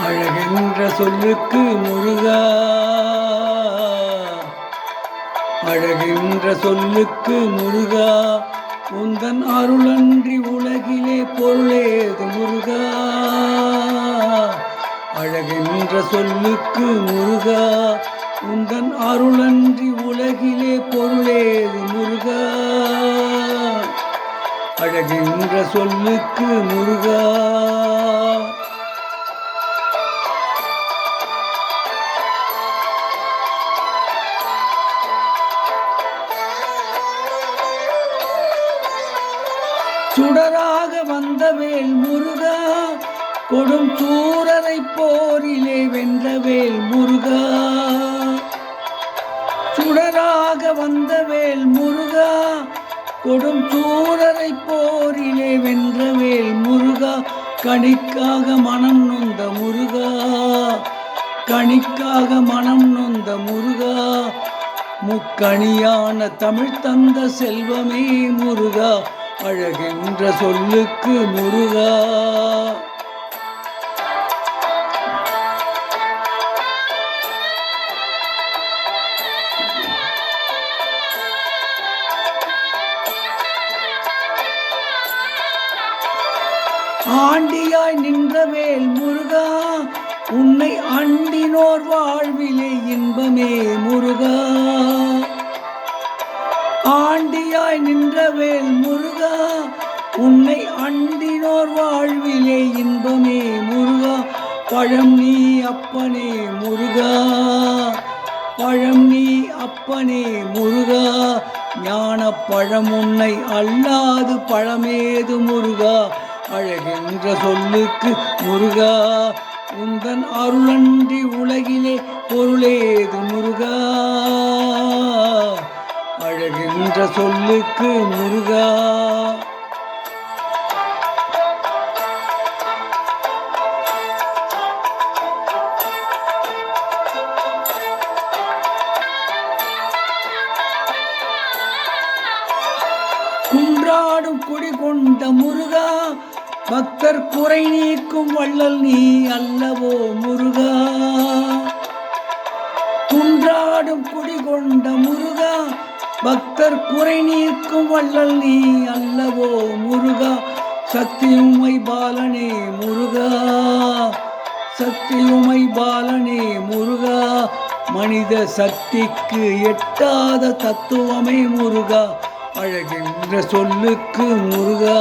அழகென்ற சொல்லுக்கு முருகா, அழகென்ற சொல்லுக்கு முருகா, உந்தன் அருளன்றி உலகிலே பொருளேது முருகா. அழகென்ற சொல்லுக்கு முருகா, உந்தன் அருளன்றி உலகிலே பொருளேது முருகா. அழகென்ற சொல்லுக்கு முருகா. சுடராக வந்த வேல் முருகா, கொடும் சூரரை போரிலே வென்ற வேல் முருகா. சுடராக வந்த வேல் முருகா, கொடும் சூரரை போரிலே வென்ற வேல் முருகா. கணிக்காக மனம் நொந்த முருகா, கணிக்காக மனம் நொந்த முருகா. முக்கணியான தமிழ் தந்த செல்வமே முருகா. அழகென்ற சொல்லுக்கு முருகா. ஆண்டியாய் நின்ற வேல் முருகா, உன்னை அண்டினோர் வாழ்விலே இன்பமே முருகா. ஆண்டியாய் நின்ற வேல் முருகா, உன்னை அண்டினோர் வாழ்விலே இன்பமே முருகா. பழம் நீ அப்பனே முருகா, பழம் நீ அப்பனே முருகா. ஞான பழம் உன்னை அல்லாது பழமேது முருகா. அழகென்ற சொல்லுக்கு முருகா, உந்தன் அருளன்றி உலகிலே பொருளேது முருகா. அழகென்ற சொல்லுக்கு முருகா. குன்றாடும் குடி கொண்ட முருகா, பக்தர் குறை நீக்கும் வள்ளல் நீ அல்லவோ முருகா. குன்றாடும் குடி கொண்ட முருகா, பக்தர் குறை நீக்கும் வள்ளல் நீ அல்லவோ முருகா. சக்தியுமை பாலனே முருகா, சக்தியுமை பாலனே முருகா. மனித சக்திக்கு எட்டாத தத்துவமே முருகா. அழகென்ற சொல்லுக்கு முருகா.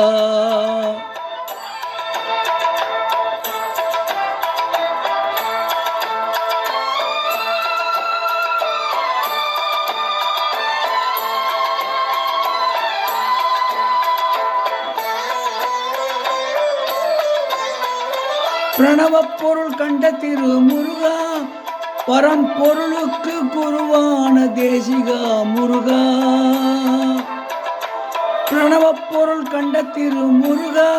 பிரணவ பொருள் கண்ட திரு முருகா, பரம்பொருளுக்கு குருவான தேசிகா முருகா. பிரணவ பொருள் கண்ட திரு முருகா,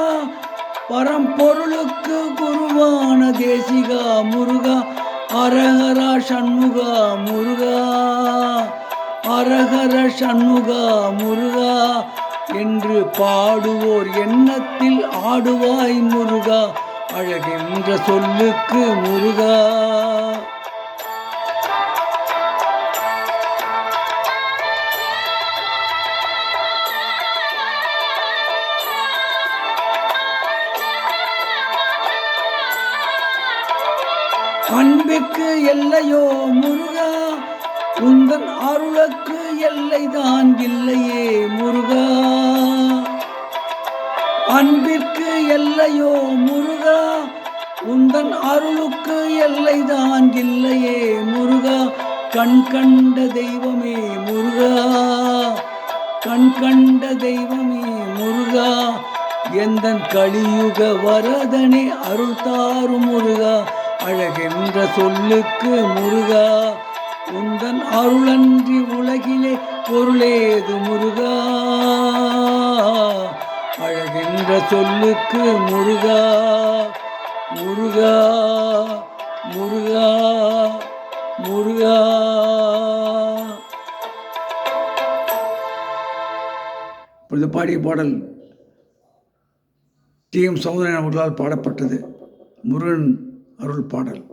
பரம்பொருளுக்கு குருவான தேசிகா முருகா. அரஹர சண்முகா முருகா, அரஹர சண்முகா முருகா என்று பாடுவோர் எண்ணத்தில் ஆடுவாய் முருகா. அழகென்ற சொல்லுக்கு முருகா. அன்பிற்கு எல்லையோ முருகா, உந்தன் அருளுக்கு எல்லைதான் இல்லையே முருகா. அன்பிற்கு எல்லையோ முருகா, உந்தன் அருளுக்கு எல்லைதான் இல்லையே முருகா. கண் கண்ட தெய்வமே முருகா, கண் கண்ட தெய்வமே முருகா. எந்தன் கலியுக வரதனே அருள் தாரும் முருகா. அழகென்ற சொல்லுக்கு முருகா, உந்தன் அருளன்றி உலகிலே பொருளேது முருகா. அழகென்ற சொல்லுக்கு முருகா, முருகா, முருகா, முருகா. இப்பொழுது பாடிய பாடல் டி.எம். சௌந்தரன் அவர்களால் பாடப்பட்டது. முருகன் அருள் பாடல்.